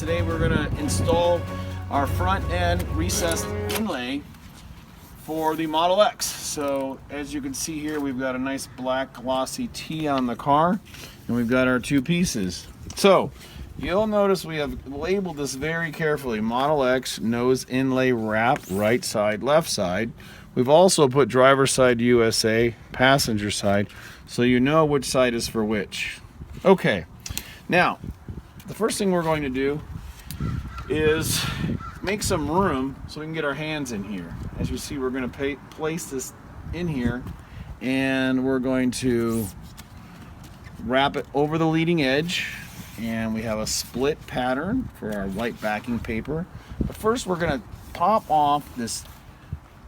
Today we're going to install our front end recessed inlay for the Model X. So as you can see here, we've got a nice black glossy tee on the car, and we've got our two pieces. So you'll notice we have labeled this very carefully: Model X nose inlay wrap, right side, left side. We've also put driver side USA, passenger side, so you know which side is for which. Okay, now the first thing we're going to do is make some room so we can get our hands in here. As you see, we're going to place this in here, and we're going to wrap it over the leading edge, and we have a split pattern for our white backing paper. But first we're going to pop off this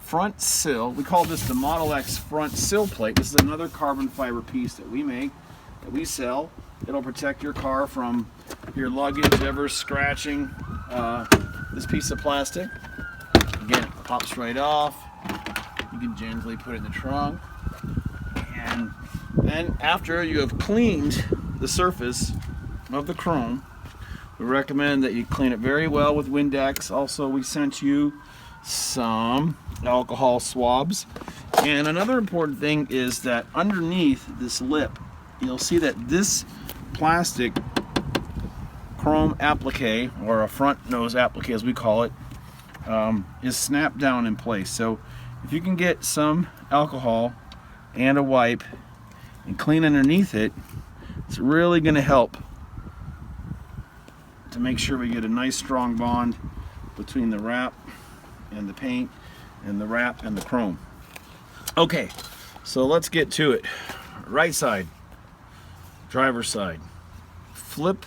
front sill. We call this the Model X front sill plate. This is another carbon fiber piece that we make, that we sell. It'll protect your car from your luggage ever scratching this piece of plastic. Again, it pops right off. You can gently put it in the trunk. And then after you have cleaned the surface of the chrome, we recommend that you clean it very well with Windex. Also, we sent you some alcohol swabs. And another important thing is that underneath this lip, you'll see that this plastic chrome applique, or a front nose applique as we call it, is snapped down in place. So if you can get some alcohol and a wipe and clean underneath it, it's really going to help to make sure we get a nice strong bond between the wrap and the paint, and the wrap and the chrome. Okay, so let's get to it. Right side, driver's side. Flip,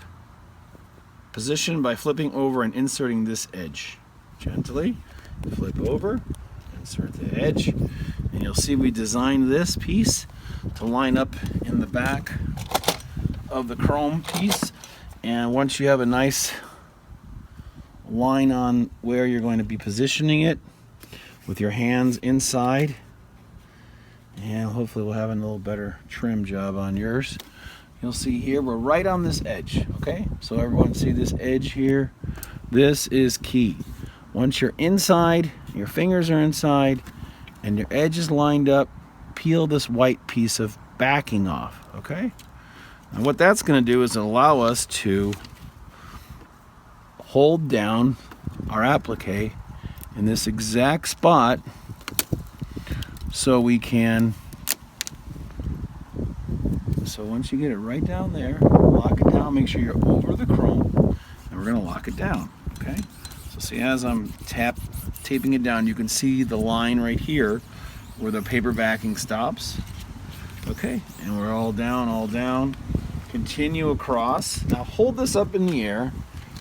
position by flipping over and inserting this edge. Gently flip over, insert the edge, and you'll see we designed this piece to line up in the back of the chrome piece. And once you have a nice line on where you're going to be positioning it with your hands inside, and hopefully we'll have a little better trim job on yours. You'll see here we're right on this edge. Okay, so everyone see this edge here? This is key. Once you're inside, your fingers are inside, and your edge is lined up, peel this white piece of backing off. Okay, and what that's going to do is allow us to hold down our applique in this exact spot, so we can, so once you get it right down there, lock it down, make sure you're over the chrome, and we're going to lock it down. Okay, so see, as I'm taping it down, you can see the line right here where the paper backing stops. Okay, and we're all down, continue across. Now hold this up in the air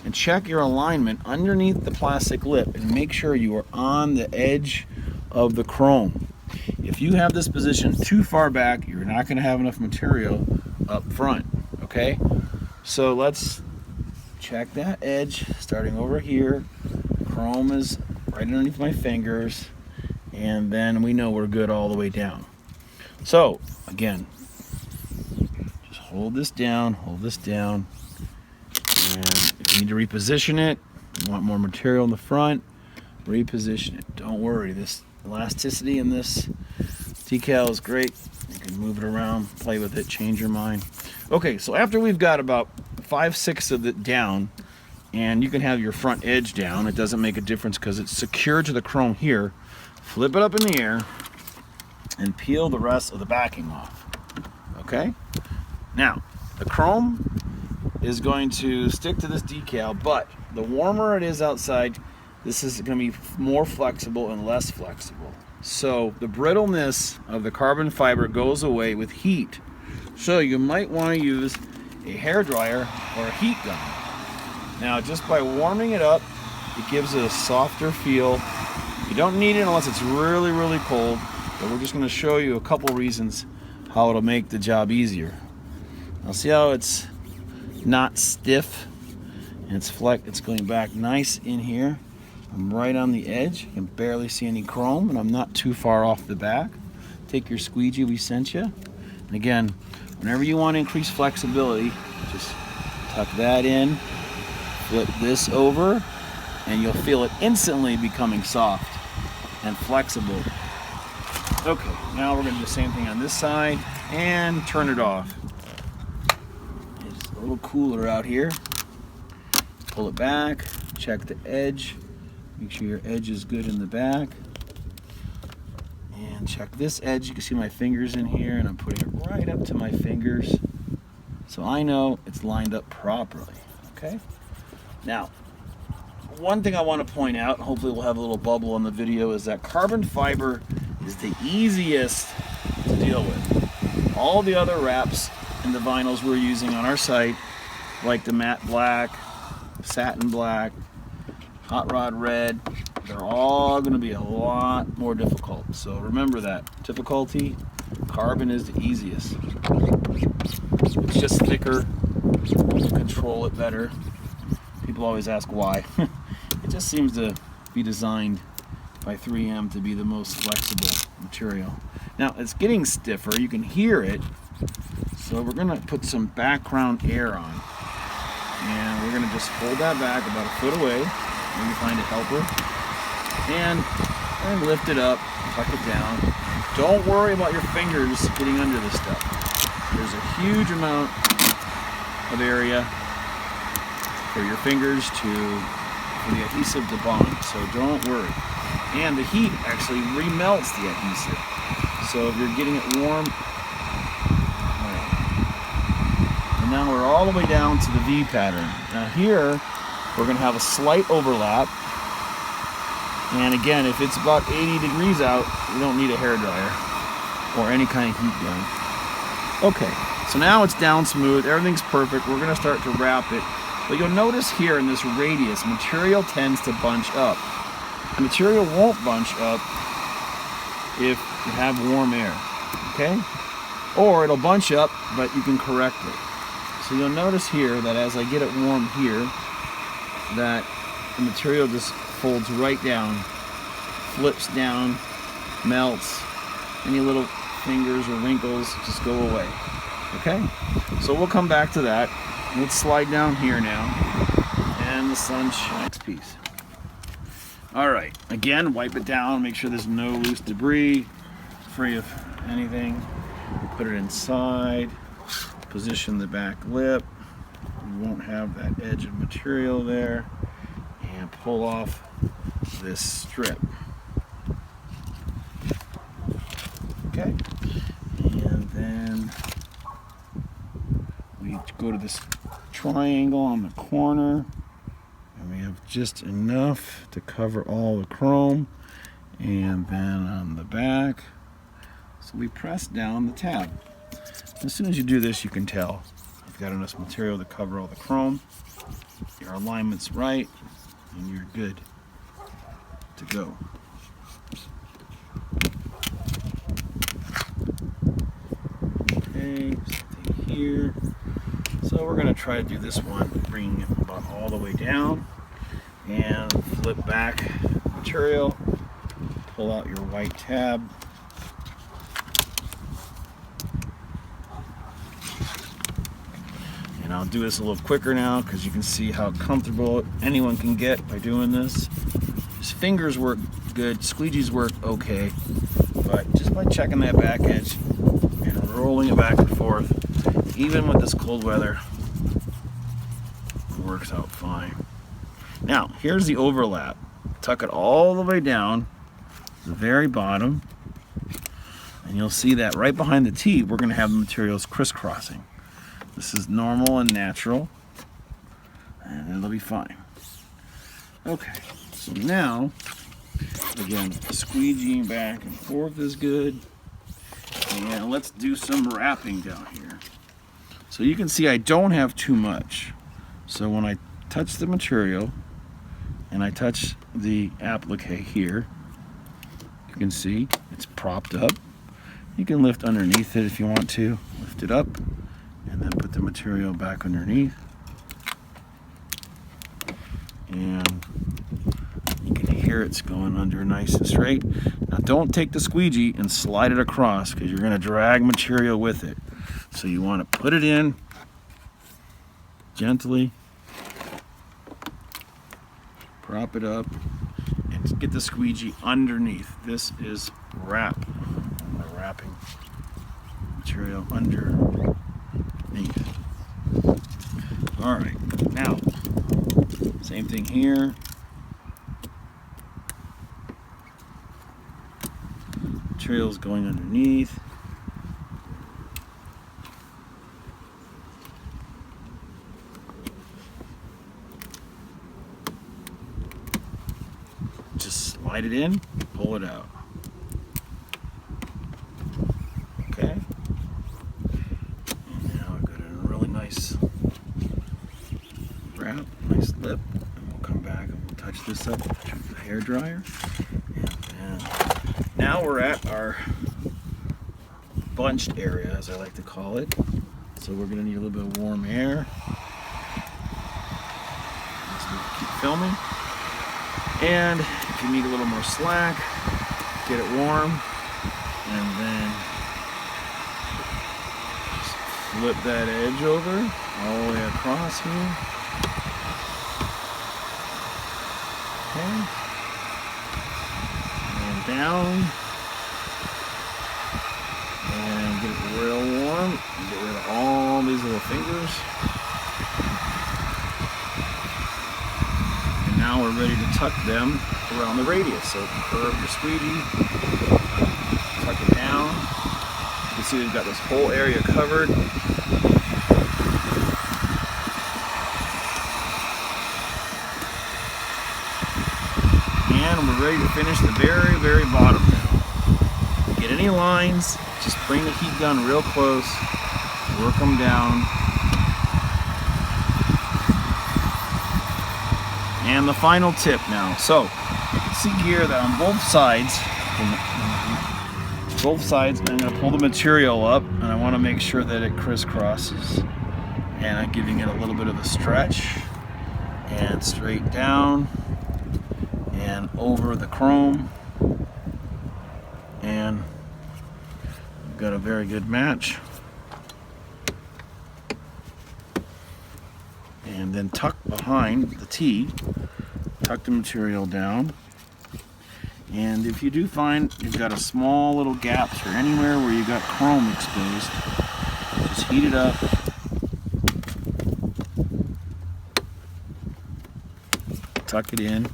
and check your alignment underneath the plastic lip, and make sure you are on the edge of the chrome. If you have this position too far back, you're not going to have enough material up front. Okay, so let's check that edge starting over here. Chrome is right underneath my fingers, and then we know we're good all the way down. So again, just hold this down, and if you need to reposition it, you want more material in the front, reposition it. Don't worry, this elasticity in this decal is great. You can move it around, play with it, change your mind. Okay, so after we've got about 5/6 of it down, and you can have your front edge down, it doesn't make a difference because it's secured to the chrome here. Flip it up in the air and peel the rest of the backing off. Okay, now the chrome is going to stick to this decal, but the warmer it is outside, this is going to be more flexible and less flexible. So the brittleness of the carbon fiber goes away with heat. So you might want to use a hair dryer or a heat gun. Now, just by warming it up, it gives it a softer feel. You don't need it unless it's really, really cold, but we're just going to show you a couple reasons how it'll make the job easier. Now see how it's not stiff, and it's going back nice in here. I'm right on the edge. You can barely see any chrome, and I'm not too far off the back. Take your squeegee we sent you, and again, whenever you want to increase flexibility, just tuck that in, Flip this over, and you'll feel it instantly becoming soft and flexible. Okay, now we're going to do the same thing on this side and turn it off. It's a little cooler out here. Pull it back, check the edge, make sure your edge is good in the back. And check this edge. You can see my fingers in here, and I'm putting it right up to my fingers so I know it's lined up properly. Okay? Now, one thing I want to point out, hopefully we'll have a little bubble on the video, is that carbon fiber is the easiest to deal with. All the other wraps and the vinyls we're using on our site, like the matte black, satin black, hot rod red, they're all going to be a lot more difficult. So remember that. Difficulty, carbon is the easiest. It's just thicker, you can control it better. People always ask why. It just seems to be designed by 3M to be the most flexible material. Now it's getting stiffer, you can hear it, so we're going to put some background air on. And we're going to just hold that back about a foot away, maybe find a helper, and lift it up, tuck it down. Don't worry about your fingers getting under this stuff. There's a huge amount of area for your fingers for the adhesive to bond, so don't worry. And the heat actually remelts the adhesive. So if you're getting it warm, and now we're all the way down to the V pattern. Now here, we're going to have a slight overlap. And again, if it's about 80 degrees out, you don't need a hairdryer or any kind of heat gun. Okay, so now it's down smooth, everything's perfect. We're going to start to wrap it. But you'll notice here in this radius, material tends to bunch up. The material won't bunch up if you have warm air, okay? Or it'll bunch up, but you can correct it. So you'll notice here that as I get it warm here, that the material just folds right down, flips down, melts. Any little fingers or wrinkles just go away. Okay? So we'll come back to that. Let's slide down here now. And the sun shines. Piece. Alright, again, wipe it down, make sure there's no loose debris, free of anything. Put it inside, position the back lip. You won't have that edge of material there. And pull off this strip. Okay, and then we go to this triangle on the corner, and we have just enough to cover all the chrome, and then on the back, so we press down the tab. As soon as you do this, you can tell you've got enough material to cover all the chrome, your alignment's right, and you're good to go. Okay, something here. So we're going to try to do this one, bring it about all the way down, and flip back material, pull out your white tab. And I'll do this a little quicker now because you can see how comfortable anyone can get by doing this. His fingers work good, squeegees work okay, but just by checking that back edge and rolling it back and forth, even with this cold weather, it works out fine. Now, here's the overlap. Tuck it all the way down to the very bottom, and you'll see that right behind the T, we're going to have the materials crisscrossing. This is normal and natural, and it'll be fine. Okay, so now, again, squeegeeing back and forth is good. And let's do some wrapping down here. So you can see I don't have too much. So when I touch the material and I touch the applique here, you can see it's propped up. You can lift underneath it if you want to. Lift it up and then put the material back underneath. And you can hear it's going under nice and straight. Now don't take the squeegee and slide it across because you're going to drag material with it. So you want to put it in gently prop it up, and get the squeegee underneath. This is wrap. The wrapping material underneath. All right, now same thing here. Material's going underneath. Just slide it in, pull it out. Okay. And now I've got a really nice wrap, nice lip. And we'll come back and we'll touch this up with the hair dryer. And now we're at our bunched area, as I like to call it. So we're going to need a little bit of warm air. Let's keep filming. And if you need a little more slack, get it warm, and then just flip that edge over all the way across here. Okay. And down. And get it real warm. Get rid of all these little fingers. Now we're ready to tuck them around the radius. So curve your squeegee, tuck it down. You can see we've got this whole area covered. And we're ready to finish the very, very bottom now. Get any lines, just bring the heat gun real close, work them down. And the final tip now. So, you can see here that on both sides, I'm going to pull the material up, and I want to make sure that it crisscrosses. And I'm giving it a little bit of a stretch, and straight down, and over the chrome, and we've got a very good match. And then tuck behind the T, tuck the material down. And if you do find you've got a small little gaps or anywhere where you've got chrome exposed, just heat it up. Tuck it in.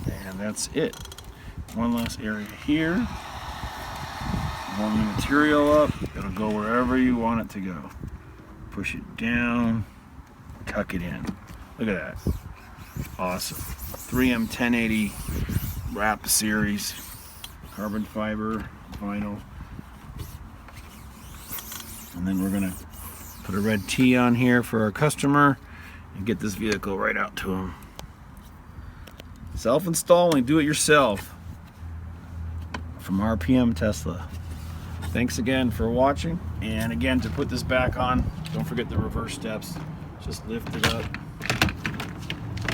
And that's it. One last area here. Warm the material up. It'll go wherever you want it to go. Push it down. Tuck it in. Look at that. Awesome. 3M 1080 wrap series. Carbon fiber, vinyl. And then we're going to put a red T on here for our customer and get this vehicle right out to him. Self-installing, do it yourself. From RPM Tesla. Thanks again for watching, and again, to put this back on, don't forget the reverse steps. Just lift it up,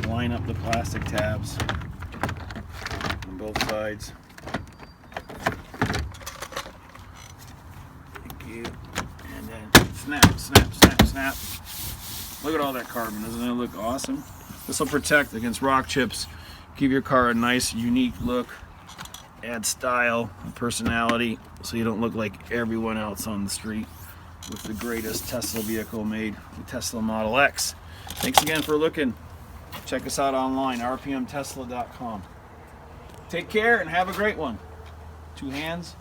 line up the plastic tabs on both sides. Thank you. And then snap, snap, snap, snap. Look at all that carbon. Doesn't it look awesome? This will protect against rock chips, give your car a nice, unique look. Add style and personality so you don't look like everyone else on the street with the greatest Tesla vehicle made, the Tesla Model X. Thanks again for looking. Check us out online, rpmtesla.com. Take care and have a great one. 2 hands.